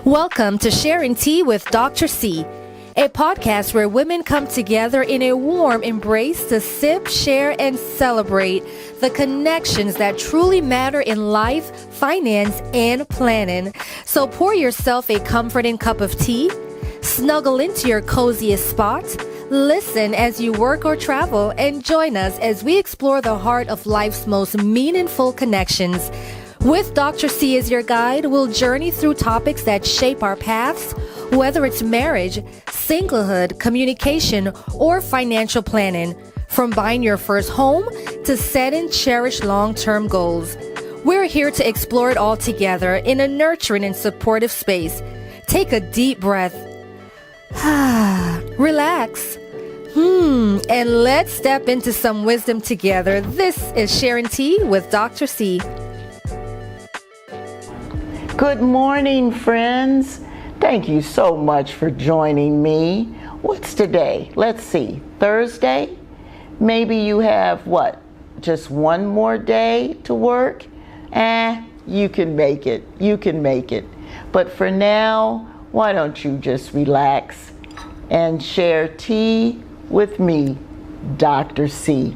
Welcome to Sharing Tea with Dr.C, a podcast where women come together in a warm embrace to sip, share, and celebrate the connections that truly matter in life, finance, and planning. So pour yourself a comforting cup of tea, snuggle into your coziest spot, listen as you work or travel, and join us as we explore the heart of life's most meaningful connections. With Dr. C as your guide, we'll journey through topics that shape our paths, whether it's marriage, singlehood, communication, or financial planning. From buying your first home to setting cherished long-term goals. We're here to explore it all together in a nurturing and supportive space. Take a deep breath. Relax. And let's step into some wisdom together. This is Sharing Tea with Dr. C. Good morning, friends. Thank you so much for joining me. What's today? Let's see. Thursday? Maybe you have just one more day to work? You can make it. You can make it. But for now, why don't you just relax and share tea with me, Dr. C.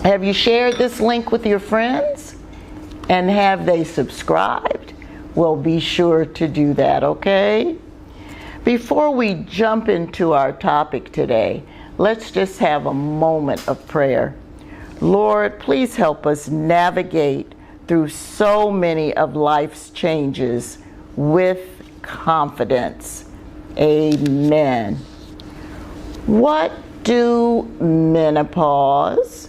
Have you shared this link with your friends? And have they subscribed? Well, be sure to do that, okay? Before we jump into our topic today, let's just have a moment of prayer. Lord, please help us navigate through so many of life's changes with confidence. Amen. What do menopause,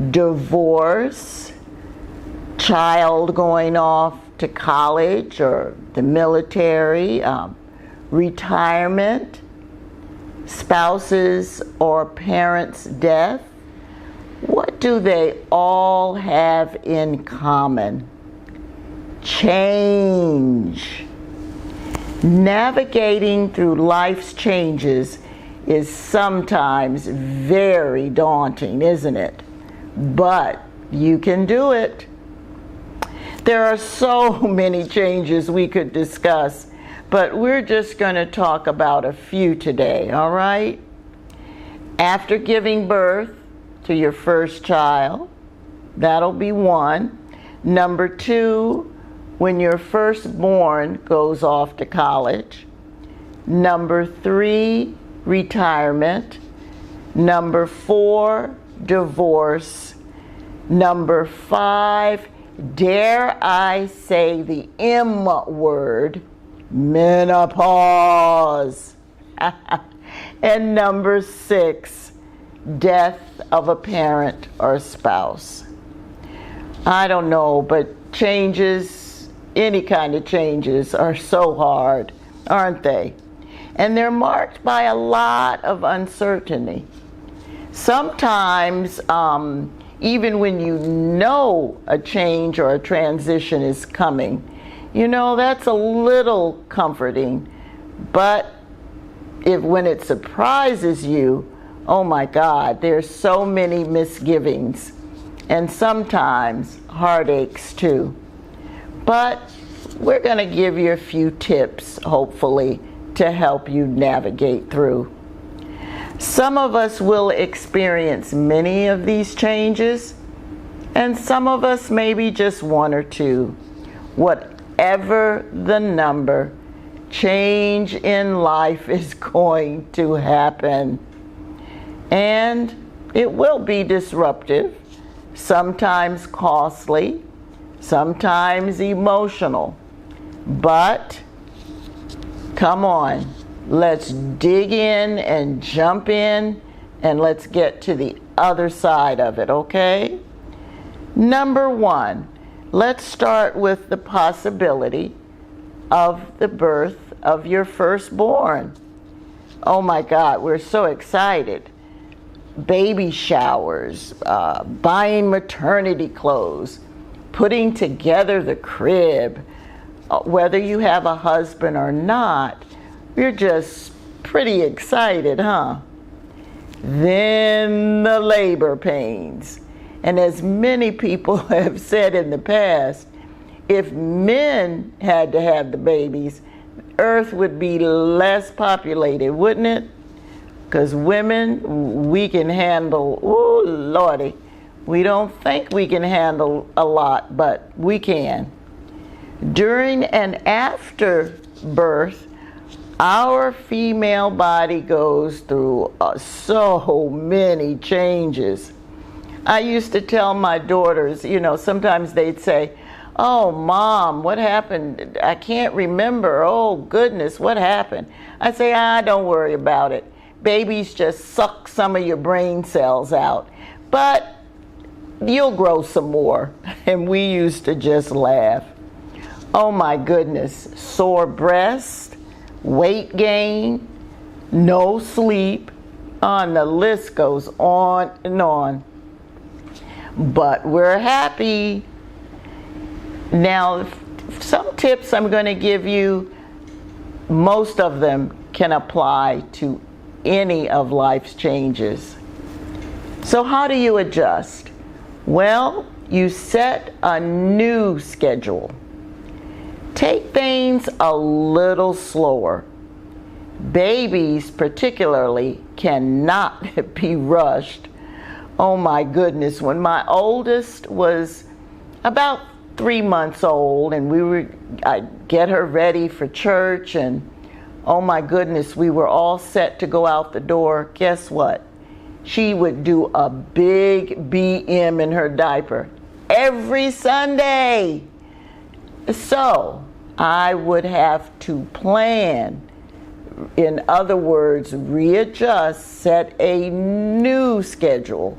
divorce, child going off to college or the military, retirement, spouses or parents' death, what do they all have in common? Change. Navigating through life's changes is sometimes very daunting, isn't it? But you can do it. There are so many changes we could discuss, but we're just going to talk about a few today, all right? After giving birth to your first child, that'll be one. Number two, when your firstborn goes off to college. Number three, retirement. Number four, divorce. Number five, dare I say the M word, menopause. And number six, death of a parent or spouse. I don't know, but changes, any kind of changes, are so hard, aren't they? And they're marked by a lot of uncertainty. Sometimes, even when you know a change or a transition is coming, that's a little comforting. But when it surprises you, oh my God, there's so many misgivings and sometimes heartaches too. But we're going to give you a few tips, hopefully, to help you navigate through. Some of us will experience many of these changes, and some of us maybe just one or two. Whatever the number, change in life is going to happen. And it will be disruptive, sometimes costly, sometimes emotional. But come on. Let's dig in and jump in, and let's get to the other side of it, okay? Number one, let's start with the possibility of the birth of your firstborn. Oh my God, we're so excited. Baby showers, buying maternity clothes, putting together the crib, whether you have a husband or not. You're just pretty excited, huh? Then the labor pains. And as many people have said in the past, if men had to have the babies, Earth would be less populated, wouldn't it? Because women, we can handle, oh Lordy, we don't think we can handle a lot, but we can. During and after birth, our female body goes through so many changes. I used to tell my daughters, sometimes they'd say, "Oh, Mom, what happened? I can't remember. Oh, goodness, what happened?" I say, don't worry about it. Babies just suck some of your brain cells out. But you'll grow some more. And we used to just laugh. Oh, my goodness. Sore breast, weight gain, no sleep, and the list goes on and on. But we're happy. Now, some tips I'm going to give you, most of them can apply to any of life's changes. So how do you adjust? Well, you set a new schedule. Take things a little slower. Babies particularly cannot be rushed. Oh my goodness, when my oldest was about 3 months old and I'd get her ready for church, and oh my goodness, we were all set to go out the door. Guess what? She would do a big BM in her diaper every Sunday. So I would have to plan. In other words, readjust, set a new schedule.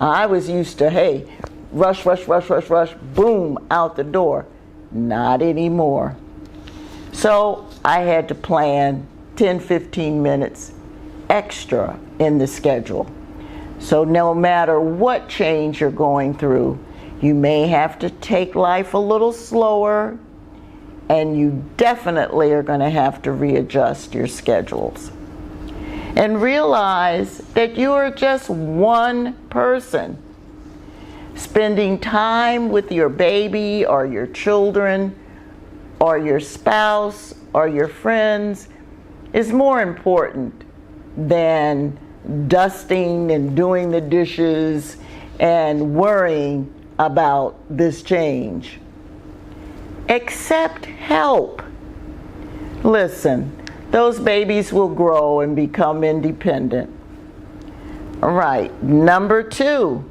I was used to, hey, rush, boom, out the door. Not anymore. So I had to plan 10-15 minutes extra in the schedule. So no matter what change you're going through, you may have to take life a little slower, and you definitely are going to have to readjust your schedules. And realize that you are just one person. Spending time with your baby or your children or your spouse or your friends is more important than dusting and doing the dishes and worrying about this change. Accept help. Listen, those babies will grow and become independent. All right, number 2,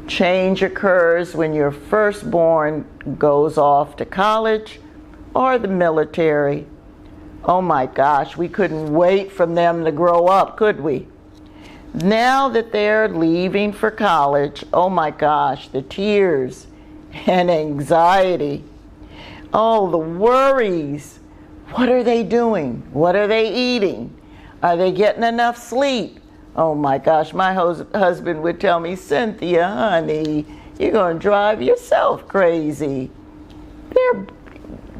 change occurs when your firstborn goes off to college or the military. Oh my gosh, we couldn't wait for them to grow up, could we? Now that they're leaving for college, oh my gosh, the tears and anxiety. Oh, the worries. What are they doing? What are they eating? Are they getting enough sleep? Oh my gosh, my husband would tell me, "Cynthia, honey, you're going to drive yourself crazy."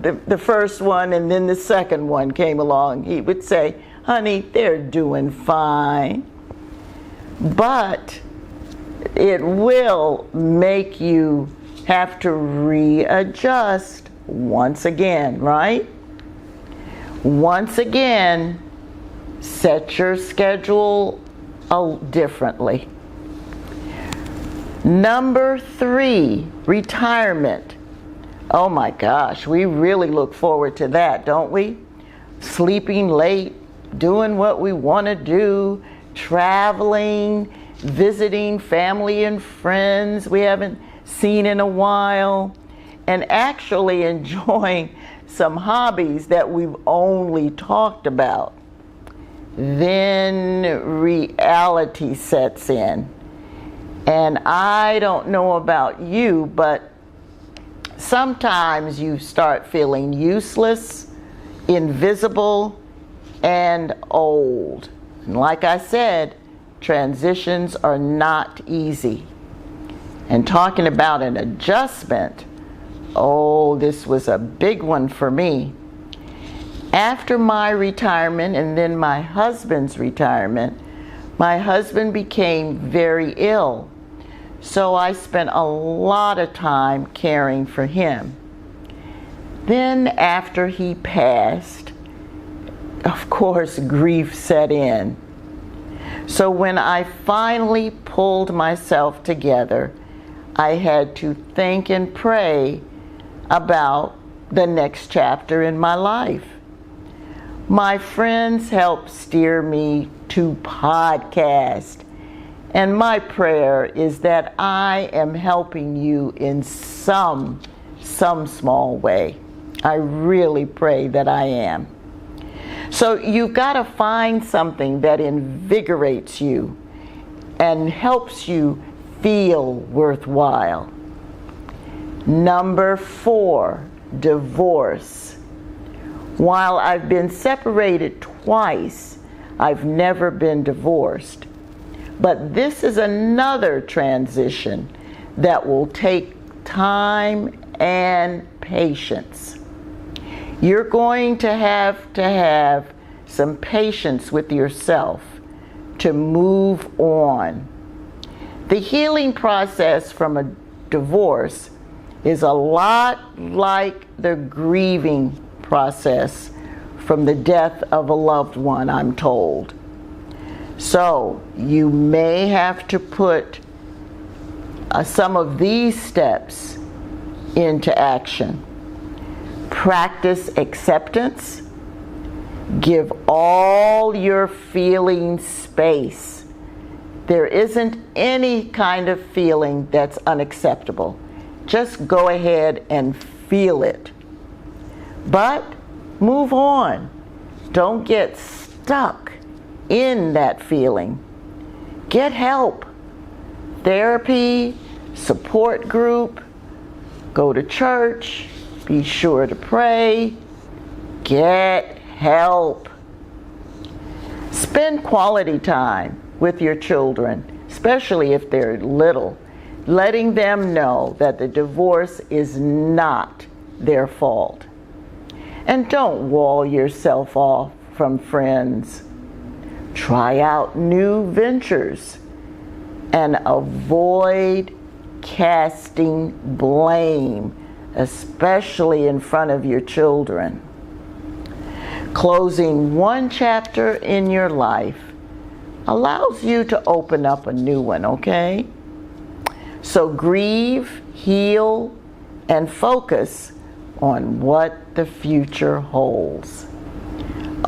The first one and then the second one came along. He would say, "Honey, they're doing fine." But it will make you have to readjust once again, right? Once again, set your schedule differently. Number 3, retirement. Oh my gosh, we really look forward to that, don't we? Sleeping late, doing what we want to do, traveling, visiting family and friends we haven't seen in a while, and actually enjoying some hobbies that we've only talked about. Then reality sets in. And I don't know about you, but sometimes you start feeling useless, invisible, and old. And like I said, transitions are not easy. And talking about an adjustment, oh, this was a big one for me. After my retirement and then my husband's retirement, my husband became very ill. So I spent a lot of time caring for him. Then after he passed, of course, grief set in. So when I finally pulled myself together, I had to think and pray about the next chapter in my life. My friends helped steer me to podcast, and my prayer is that I am helping you in some small way. I really pray that I am. So you've got to find something that invigorates you and helps you feel worthwhile. Number 4, divorce. While I've been separated twice, I've never been divorced. But this is another transition that will take time and patience. You're going to have some patience with yourself to move on. The healing process from a divorce is a lot like the grieving process from the death of a loved one, I'm told. So you may have to put some of these steps into action. Practice acceptance. Give all your feelings space. There isn't any kind of feeling that's unacceptable. Just go ahead and feel it. But move on. Don't get stuck in that feeling. Get help. Therapy, support group, go to church, be sure to pray, get help. Spend quality time with your children, especially if they're little, letting them know that the divorce is not their fault. And don't wall yourself off from friends. Try out new ventures and avoid casting blame, especially in front of your children. Closing one chapter in your life allows you to open up a new one, okay? So grieve, heal, and focus on what the future holds.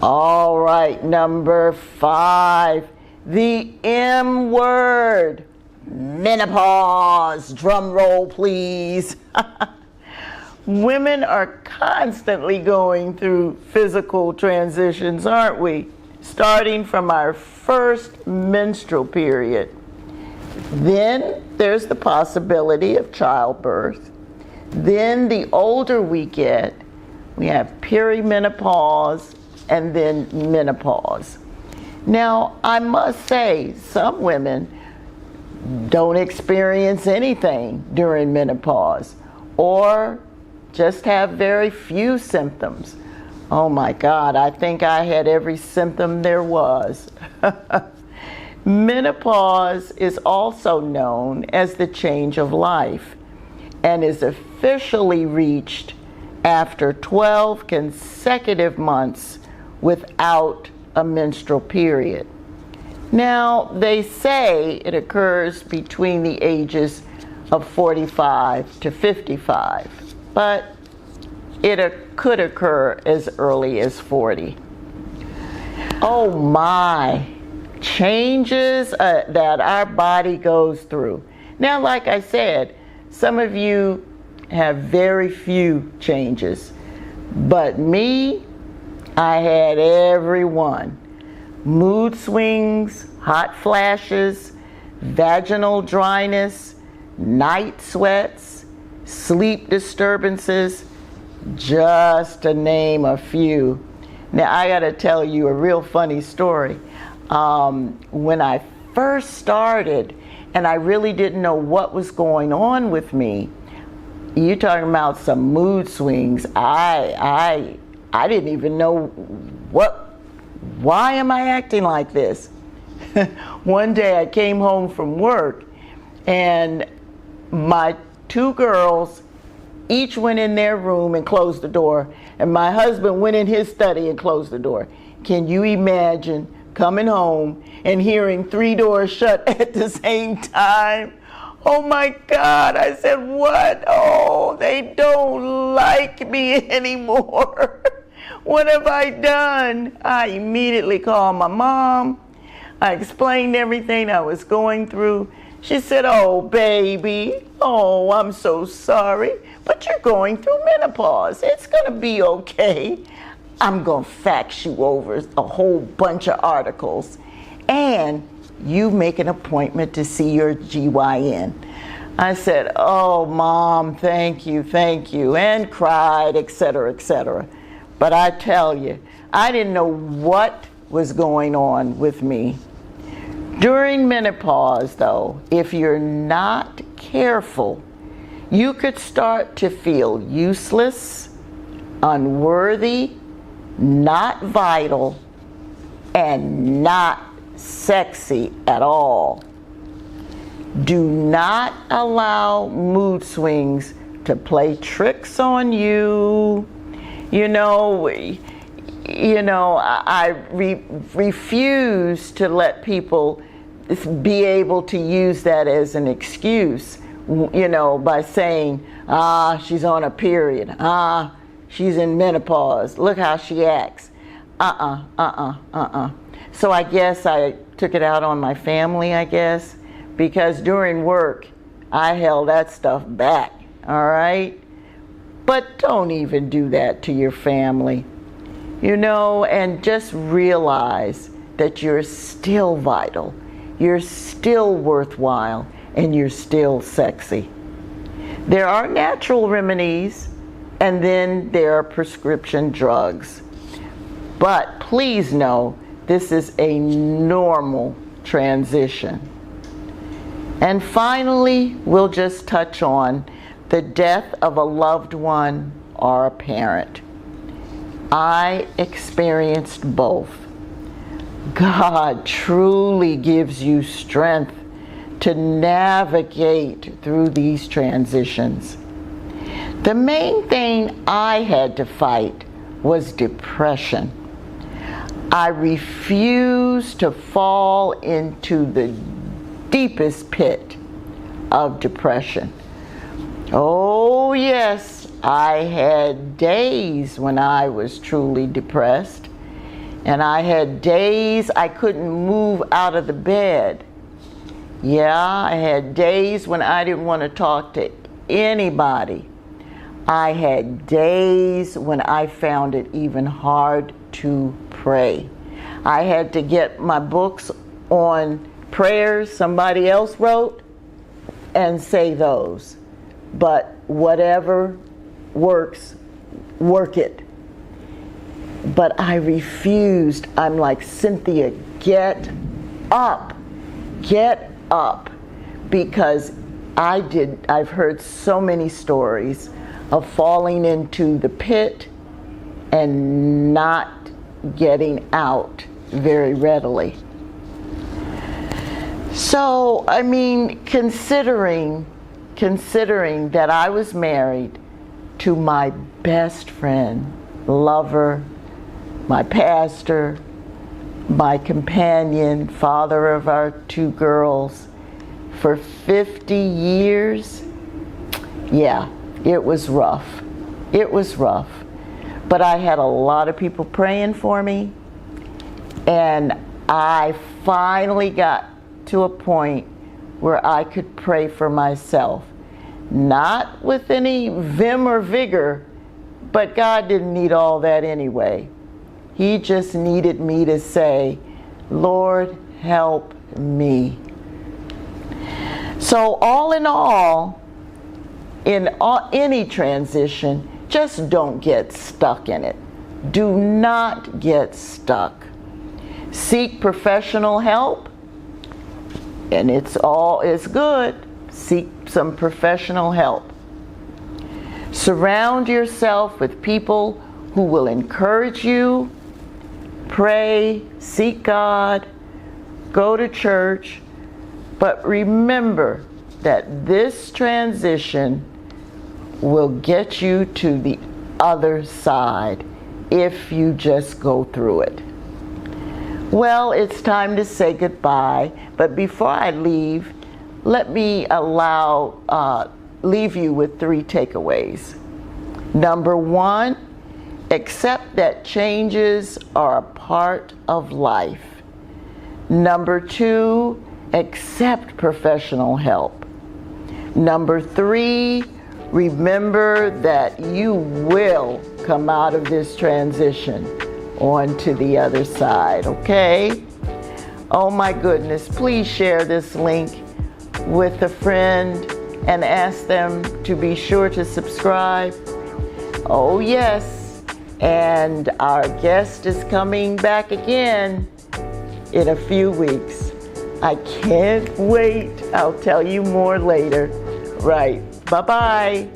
All right, number 5, the M word, menopause. Drum roll, please. Women are constantly going through physical transitions, aren't we? Starting from our first menstrual period. Then there's the possibility of childbirth. Then the older we get, we have perimenopause and then menopause. Now, I must say, some women don't experience anything during menopause or just have very few symptoms. Oh my God, I think I had every symptom there was. Menopause is also known as the change of life and is officially reached after 12 consecutive months without a menstrual period. Now, they say it occurs between the ages of 45 to 55, but it could occur as early as 40. Oh my, changes that our body goes through. Now, like I said, some of you have very few changes, but me, I had every one. Mood swings, hot flashes, vaginal dryness, night sweats, sleep disturbances, just to name a few. Now, I gotta tell you a real funny story. When I first started, and I really didn't know what was going on with me, you talking about some mood swings, I didn't even know why am I acting like this? One day I came home from work and my 2 girls each went in their room and closed the door, and my husband went in his study and closed the door. Can you imagine coming home and hearing 3 doors shut at the same time? Oh my God, I said, what? Oh, they don't like me anymore. What have I done? I immediately called my mom. I explained everything I was going through. She said, oh, baby, oh, I'm so sorry, but you're going through menopause. It's going to be okay. I'm going to fax you over a whole bunch of articles, and you make an appointment to see your GYN. I said, oh, Mom, thank you, and cried, etc., etc. But I tell you, I didn't know what was going on with me. During menopause, though, if you're not careful, you could start to feel useless, unworthy, not vital, and not sexy at all. Do not allow mood swings to play tricks on you. I refuse to let people be able to use that as an excuse, by saying, she's on a period. She's in menopause. Look how she acts. So I guess I took it out on my family, because during work, I held that stuff back, all right? But don't even do that to your family, and just realize that you're still vital, you're still worthwhile, and you're still sexy. There are natural remedies, and then there are prescription drugs. But please know, this is a normal transition. And finally, we'll just touch on the death of a loved one or a parent. I experienced both. God truly gives you strength to navigate through these transitions. The main thing I had to fight was depression. I refused to fall into the deepest pit of depression. Oh yes, I had days when I was truly depressed, and I had days I couldn't move out of the bed. Yeah, I had days when I didn't want to talk to anybody. I had days when I found it even hard to pray. I had to get my books on prayers somebody else wrote and say those. But whatever works, work it. But I refused. I'm like, Cynthia, get up. Get up. Because I've heard so many stories of falling into the pit and not getting out very readily. So, considering that I was married to my best friend, lover, my pastor, my companion, father of our 2 girls, for 50 years, yeah, it was rough. It was rough. But I had a lot of people praying for me, and I finally got to a point where I could pray for myself. Not with any vim or vigor, but God didn't need all that anyway. He just needed me to say, Lord, help me. So all in all, in any transition, just don't get stuck in it. Do not get stuck. Seek professional help, and it's good. Seek some professional help. Surround yourself with people who will encourage you. Pray, seek God, go to church, but remember that this transition will get you to the other side if you just go through it. Well, it's time to say goodbye, but before I leave, let me leave you with 3 takeaways. Number 1, accept that changes are a part of life. Number 2, accept professional help. Number 3, remember that you will come out of this transition onto the other side, okay? Oh my goodness, please share this link with a friend and ask them to be sure to subscribe. Oh yes, and our guest is coming back again in a few weeks. I can't wait. I'll tell you more later. Right. Bye-bye.